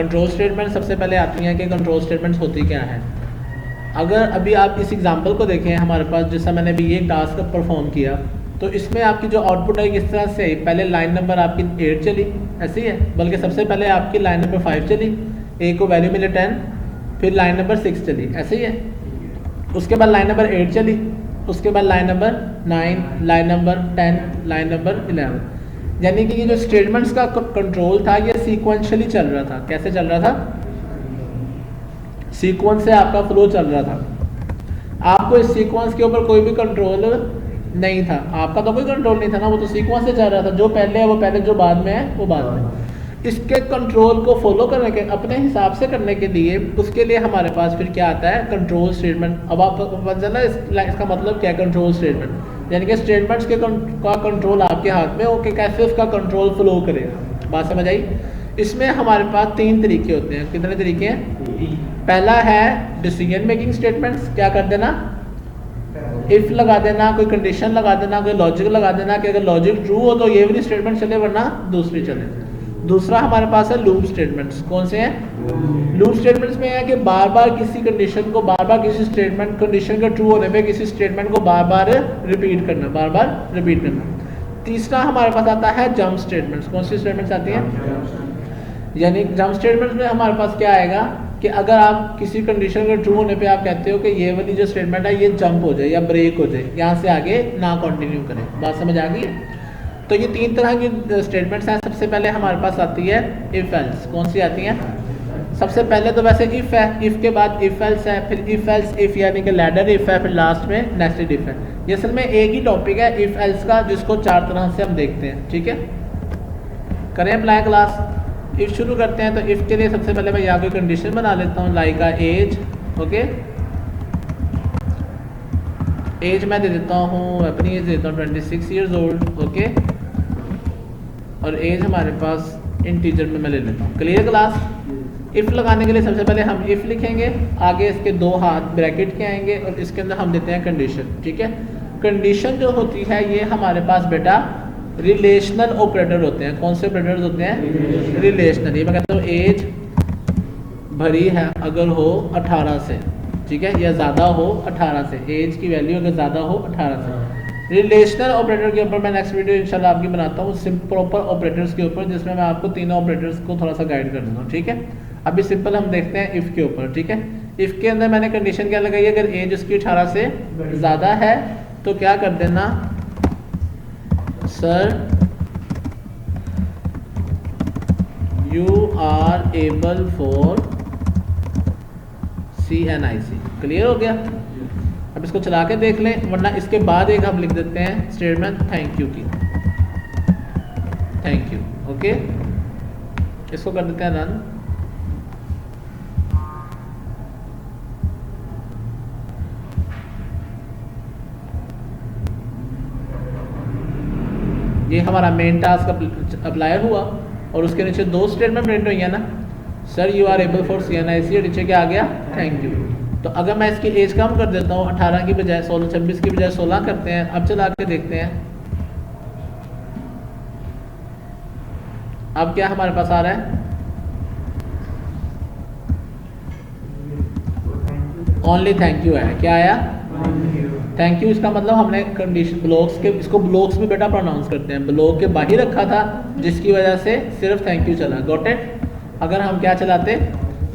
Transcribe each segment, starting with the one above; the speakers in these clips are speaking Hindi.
कंट्रोल स्टेटमेंट सबसे पहले आती हैं कि कंट्रोल स्टेटमेंट्स होती क्या है। अगर अभी आप इस एग्जांपल को देखें हमारे पास, जैसा मैंने अभी ये टास्क परफॉर्म किया, तो इसमें आपकी जो आउटपुट है किस तरह से, पहले लाइन नंबर आपकी 8 चली, ऐसी है, बल्कि सबसे पहले आपकी लाइन नंबर 5 चली, ए को वैल्यू मिले 10, फिर लाइन नंबर 6 चली, ऐसे ही है। उसके बाद लाइन नंबर 8 चली, उसके बाद line number 9, line number 10, line number 11। यानी कि ये जो स्टेटमेंट्स का कंट्रोल था ये सीक्वेंशियली चल रहा था। कैसे चल रहा था? सीक्वेंस से आपका फ्लो चल रहा था। आपको इस सीक्वेंस के ऊपर कोई भी कंट्रोल नहीं था, आपका तो कोई कंट्रोल नहीं था ना, वो तो सीक्वेंस से चल रहा था। जो पहले है वो पहले, जो बाद में है वो बाद में। इसके कंट्रोल को फॉलो करने के, अपने हिसाब से करने के लिए, उसके लिए हमारे पास फिर क्या आता है? Control statement. अब आप समझना इसका मतलब क्या है कंट्रोल स्टेटमेंट, यानी कि स्टेटमेंट्स के का कंट्रोल आपके हाथ में हो कि कैसे उसका कंट्रोल फ्लो करेगा। बात समझ आई? इसमें हमारे पास 3 तरीके होते हैं। कितने तरीके हैं? पहला है डिसीजन मेकिंग स्टेटमेंट्स। क्या कर देना? इफ लगा देना, कोई कंडीशन लगा देना, कोई लॉजिक लगा देना कि अगर लॉजिक ट्रू हो तो ये वाली स्टेटमेंट चले, वरना दूसरी चले। दूसरा हमारे पास है लूप स्टेटमेंट्स। कौन से हैं? लूप स्टेटमेंट्स में है कि बार बार किसी कंडीशन को, बार बार किसी स्टेटमेंट, कंडीशन के ट्रू होने पे किसी स्टेटमेंट को बार बार रिपीट करना, बार बार रिपीट करना। तीसरा हमारे पास आता है जंप स्टेटमेंट्स। कौन सी स्टेटमेंट्स आती हैं? यानी जंप स्टेटमेंट्स में हमारे पास क्या आएगा कि अगर आप किसी कंडीशन के ट्रू होने पे आप कहते हो कि ये वाली जो स्टेटमेंट है ये जंप हो जाए या ब्रेक हो जाए, यहाँ से आगे ना कंटिन्यू करें। बात समझ आ गई? तो ये 3 तरह की स्टेटमेंट्स हैं। सबसे पहले हमारे पास आती है इफ एल्स। कौन सी आती है? सबसे पहले तो वैसे इफ है, इफ के बाद इफ एल्स है, फिर इफ एल्स इफ, यानी कि लैडर इफ है, फिर लास्ट में नेस्टेड इफ है। ये असल में एक ही टॉपिक है इफ एल्स का, जिसको 4 तरह से हम देखते हैं। ठीक है, करें अप्लाई क्लास। इफ शुरू करते हैं तो इफ के लिए सबसे पहले मैं यहाँ कोई कंडीशन बना लेता हूँ, लाइक एज। ओके, एज मैं दे देता हूँ, अपनी एज देता हूँ 26 ईयर्स ओल्ड। ओके, और एज हमारे पास इंटीजर में मैं ले लेता हूँ। Clear class? इफ लगाने के लिए सबसे पहले हम इफ लिखेंगे, आगे इसके 2 हाथ ब्रैकेट के आएंगे और इसके अंदर हम देते हैं कंडीशन। ठीक है, कंडीशन जो होती है ये हमारे पास बेटा रिलेशनल ऑपरेटर होते हैं। कौन से ऑपरेटर्स होते हैं? रिलेशनल। ये मैं कहता हूँ एज भरी है अगर हो 18 से, ठीक है, या ज़्यादा हो 18 से, एज की वैल्यू अगर ज़्यादा हो 18 से। रिलेशनल ऑपरेटर के ऊपर मैं नेक्स्ट वीडियो इंशाल्लाह आपकी बनाता हूँ, प्रॉपर ऑपरेटर्स के ऊपर, जिसमें मैं आपको तीनों ऑपरेटर्स को थोड़ा सा गाइड कर दूँगा। ठीक है, अभी सिंपल हम देखते हैं इफ़ के ऊपर। ठीक है, इफ़ के अंदर मैंने कंडीशन क्या लगाई है? अगर एज उसकी 18 से ज़्यादा है तो क्या कर देना? Sir you are able for CNIC। Clear हो गया? अब इसको चला के देख लें, वरना इसके बाद एक हम लिख देते हैं स्टेटमेंट थैंक यू की। Thank you. ओके, इसको कर देते हैं रन। ये हमारा मेन टास्क अप्लाई हुआ और उसके नीचे 2 स्टेटमेंट प्रिंट हुई है ना, sir you are able for CNIC, और नीचे क्या आ गया? Thank you. तो अगर मैं इसकी एज कम कर देता हूँ, 18 की बजाय 16, 26 की बजाय 16 करते हैं। अब चला के देखते हैं, अब क्या हमारे पास आ रहा है? ओनली थैंक यू है। क्या आया? Thank you. इसका मतलब हमने कंडीशन ब्लॉक्स के, इसको ब्लॉक्स में बेटा प्रोनाउंस करते हैं, ब्लॉक के बाहर रखा था जिसकी वजह से सिर्फ थैंक यू चला। Got it? अगर हम क्या चलाते,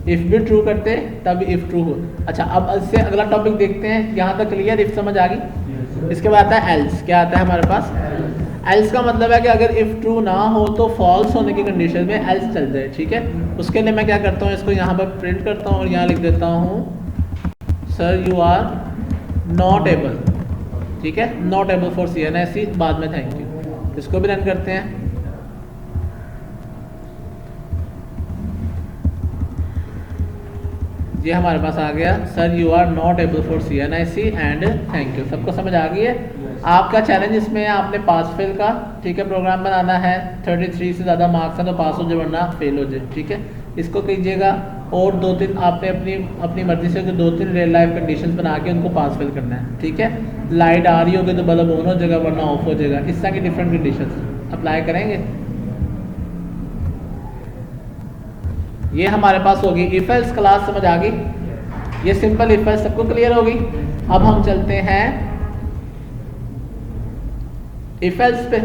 इफ़ भी ट्रू करते तब इफ़ ट्रू हो। अच्छा, अब इससे अगला टॉपिक देखते हैं। यहाँ तक क्लियर? इफ़ समझ आ गई? इसके बाद आता है एल्स। क्या आता है हमारे पास? एल्स का मतलब है कि अगर इफ़ ट्रू ना हो तो फॉल्स होने की कंडीशन में एल्स चल जाए। ठीक है, उसके लिए मैं क्या करता हूँ, इसको यहाँ पर प्रिंट करता हूँ और यहाँ लिख देता हूँ sir you are not able. ठीक है, नॉट एबल फॉर CNIC, बाद में थैंक यू। इसको भी रन करते हैं। ये हमारे पास आ गया sir you are not able for CNIC and thank you. सबको समझ आ गई है? आपका चैलेंज इसमें है, आपने पास फेल का, ठीक है, प्रोग्राम बनाना है। 33 से ज़्यादा मार्क्स हैं तो पास हो जाए, वरना फेल हो जाए। ठीक है, इसको कीजिएगा। और 2-3 आपने अपनी मर्जी से 2-3 रियल लाइफ कंडीशंस बना के उनको पास फेल करना है। ठीक है, लाइट आ रही होगी तो बल्ब ऑन हो जाएगा, वरना ऑफ हो जाएगा। इस तरह की डिफरेंट कंडीशंस अप्लाई करेंगे। ये हमारे पास होगी इफ एल्स क्लास, समझ आ गई? ये सिंपल इफ एल्स सबको क्लियर होगी। अब हम चलते हैं इफ एल्स पे,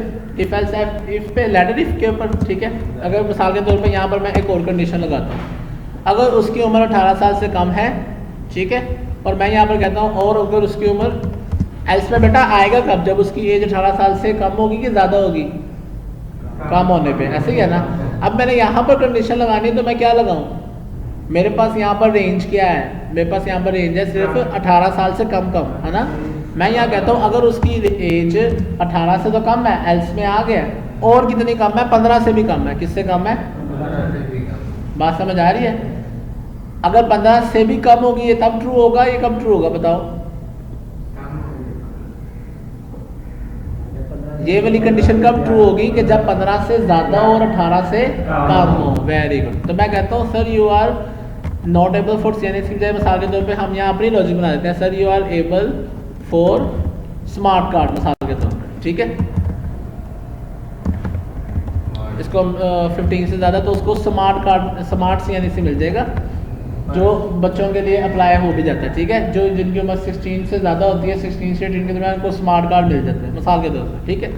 इफ एल्स इफ पे लेटर इफ के ऊपर, ठीक है। अगर मिसाल के तौर पे यहाँ पर मैं एक और कंडीशन लगाता हूँ, अगर उसकी उम्र 18 साल से कम है, ठीक है, और मैं यहाँ पर कहता हूँ और अगर उसकी उम्र, एल्स में बेटा आएगा कब, जब उसकी एज 18 साल से कम होगी कि ज़्यादा होगी? कम होने पे, ऐसे ही है ना। अब मैंने यहाँ पर कंडीशन लगानी है तो मैं क्या लगाऊँ? मेरे पास यहाँ पर रेंज क्या है? मेरे पास यहाँ पर रेंज है सिर्फ 18 साल से कम, है ना। मैं यहाँ कहता हूँ अगर उसकी एज 18 से तो कम है, एल्स में आ गया, और कितनी कम है? 15 से भी कम है। किससे कम है? बात समझ आ रही है? अगर 15 से भी कम होगी ये तब ट्रू होगा, ये कब ट्रू होगा बताओ? ये वाली कंडीशन कब ट्रू होगी कि जब 15 से ज्यादा और 18 से कम हो। Very good. तो मैं कहता हूँ sir you are not able for C N S की बजाय मिसाल के तौर पे हम यहाँ अपनी लॉजिक बना देते हैं, sir you are able for smart card मिसाल के तौर पे, ठीक है। इसको 15 से ज़्यादा तो उसको smart card, smart C N S मिल जाएगा, जो बच्चों के लिए अप्लाई हो भी जाता है, ठीक है। जो जिनकी उम्र 16 से ज़्यादा होती है, 16 से 18 के दरमियान, उनको स्मार्ट कार्ड मिल जाते हैं मिसाल के तौर पर, ठीक है।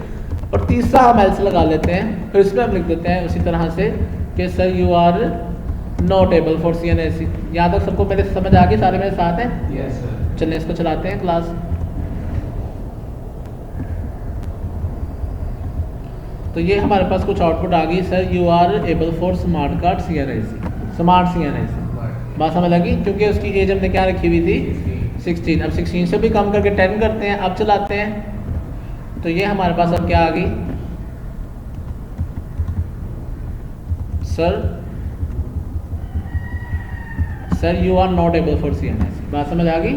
और तीसरा हम एल्स लगा लेते हैं, फिर इसमें हम लिख देते हैं उसी तरह से कि sir you are not able for C N S. यहाँ तक सबको मेरे समझ आ गई? सारे मेरे साथ हैं? Yes sir. चलिए इसको चलाते हैं क्लास। तो ये हमारे पास कुछ आउटपुट आ गई, sir you are able for smart card C N S, smart C N S. बात समझ लगी? क्योंकि उसकी एज हमने क्या रखी हुई थी? 16। अब 16 से भी कम करके 10 करते हैं। अब चलाते हैं तो ये हमारे पास अब क्या आ गई, sir you are not able for C N S. बात समझ आ गई?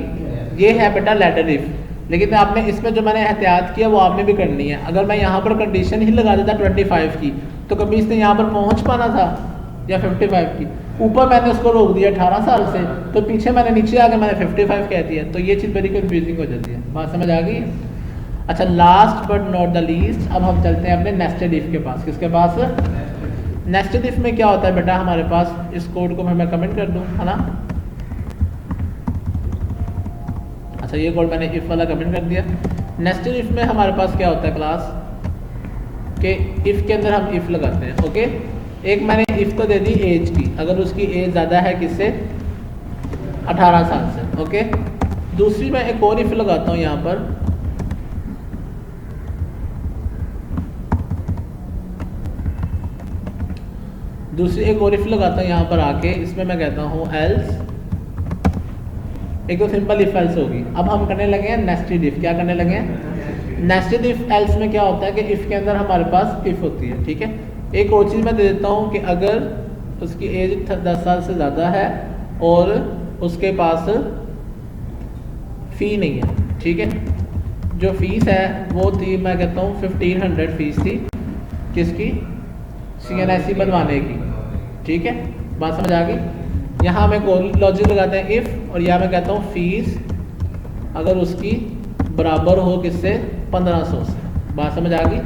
ये है बेटा लेटर इफ। लेकिन आपने इसमें जो मैंने एहतियात किया वो आपने भी करनी है। अगर मैं यहाँ पर कंडीशन ही लगा देता 25 की, तो कभी इसने यहाँ पर पहुँच पाना था, या 55 की। ऊपर मैंने उसको रोक दिया 18 साल से, तो पीछे मैंने नीचे आके मैंने 55 कह दिया, तो ये चीज़ बड़ी कंफ्यूजिंग हो जाती है। बात समझ आ गई? अच्छा, last but not the least, अब हम चलते हैं अपने नेस्टेड इफ के पास। किसके पास? नेस्टेड इफ में क्या होता है बेटा हमारे पास, इस कोड को मैं कमेंट कर दूं, है ना। अच्छा, ये कोड मैंने इफ वाला कमेंट कर दिया। नेस्टेड इफ में हमारे पास क्या होता है क्लास के, इफ के अंदर हम इफ लगाते हैं, ओके। एक मैंने इफ तो दे दी एज की, अगर उसकी एज ज़्यादा है किससे? 18 साल से, ओके। दूसरी मैं एक और इफ लगाता हूँ यहाँ पर, दूसरी एक और इफ लगाता हूँ यहाँ पर आके, इसमें मैं कहता हूँ एल्स, एक तो सिंपल इफ एल्स होगी। अब हम करने लगे हैं नेस्टेड इफ। क्या करने लगे हैं? नेस्टेड इफ एल्स में क्या होता है कि इफ के अंदर हमारे पास इफ होती है, ठीक है। एक और चीज़ मैं दे देता हूँ कि अगर उसकी एज 10 साल से ज़्यादा है और उसके पास फ़ी नहीं है, ठीक है। जो फीस है वो थी, मैं कहता हूँ 1500 फीस थी किसकी? CNSE बनवाने की, ठीक है। बात समझ आ गई? यहाँ हम एक और लॉजिक लगाते हैं इफ़, और यहाँ मैं कहता हूँ फीस अगर उसकी बराबर हो किससे? 1500 से। बात समझ आ गई?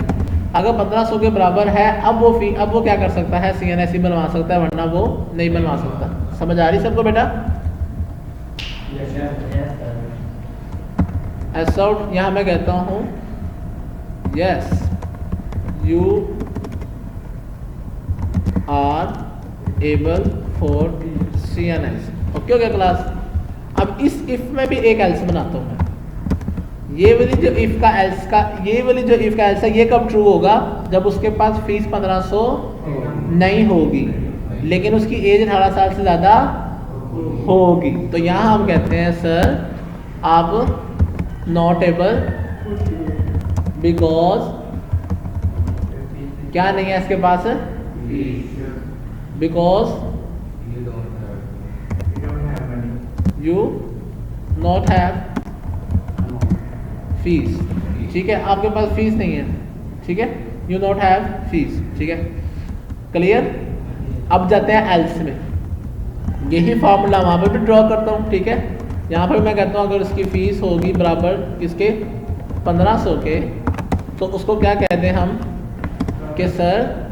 अगर 1500 के बराबर है, अब वो क्या कर सकता है? CNSE बनवा सकता है, वरना वो नहीं बनवा सकता। समझ आ रही सबको बेटा? ऐसा यहाँ मैं कहता हूँ yes you are able for CNSE। Okay हो गया क्लास? अब इस इफ में भी एक एल्स बनाता हूँ मैं। ये वाली जो इफ का एल्स का, ये वाली जो इफ का एल्स है, ये कब ट्रू होगा? जब उसके पास फीस 1500 नहीं होगी, लेकिन उसकी एज 18 साल से ज़्यादा होगी। तो यहाँ हम कहते हैं सर आप नॉट एबल, बिकॉज क्या नहीं है इसके पास? Because you not have fees, ठीक है। आपके पास फीस नहीं है, ठीक है। यू नॉट हैव फीस, ठीक है। क्लियर? अब जाते हैं एल्स में। यही फॉर्मूला वहाँ पर भी ड्रॉ करता हूँ, ठीक है। यहाँ पर मैं कहता हूँ अगर उसकी फ़ीस होगी बराबर किसके? 1500 के, तो उसको क्या कहते हैं हम कि सर